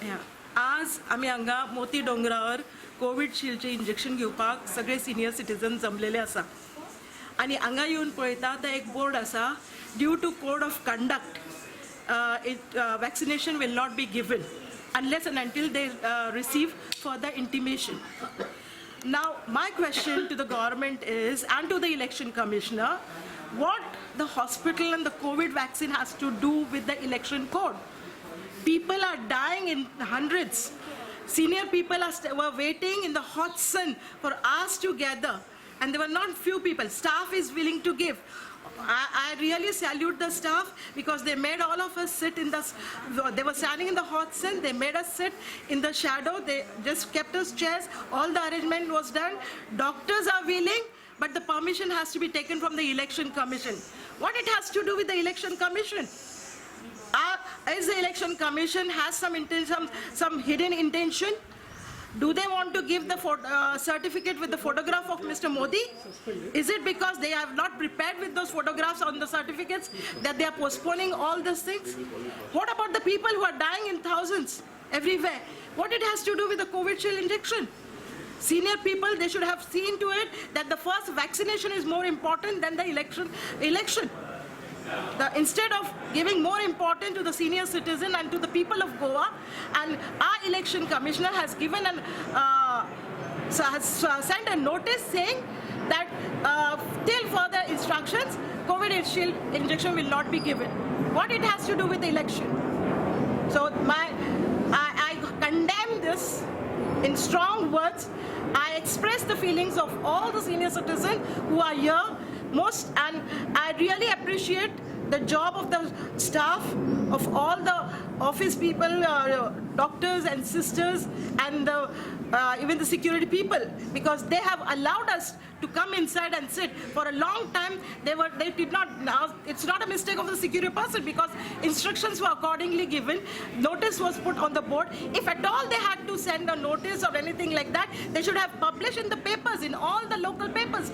या आज आम्ही हांगा मोती डोंगरावर कोविडशिल्डचे इंजेक्शन घेवपाक सगळे सिनियर सिटीजन जमलेले आसा आणि हांगा येवन पळयता तर एक बोर्ड आसा due to code of conduct vaccination will not be given unless and until they receive further intimation. Now, my question to the government is, and to the election commissioner, what the hospital and the COVID vaccine has to do with the election code? People are dying in hundreds. Senior people were waiting in the hot sun for hours together, and there were not few people. Staff is willing to give. I really salute the staff because they made all of us sit in the, they were standing in the hot sun, they made us sit in the shadow, they just kept us chairs, all the arrangement was done. Doctors are willing, but the permission has to be taken from the election commission. What it has to do with the election commission? Is the election commission has some intention, some hidden intention? Do they want to give the certificate with the photograph of Mr. Modi? Is it because they have not prepared with those photographs on the certificates that they are postponing all these things? What about the people who are dying in thousands everywhere? What it has to do with the COVID-shield injection? Senior people, they should have seen to it that the first vaccination is more important than the election. Instead of giving more importance to the senior citizen and to the people of Goa, and our election commissioner has given has sent a notice saying that till further instructions, COVID shield injection will not be given. What it has to do with the election? So I condemn this in strong words. I express the feelings of all the senior citizens who are here and I really appreciate the job of the staff, of all the office people, doctors and sisters, and even the security people, because they have allowed us to come inside and sit. For a long time, they did not. Now it's not a mistake of the security person because instructions were accordingly given. Notice was put on the board. If at all they had to send a notice or anything like that, they should have published in the papers, in all the local papers.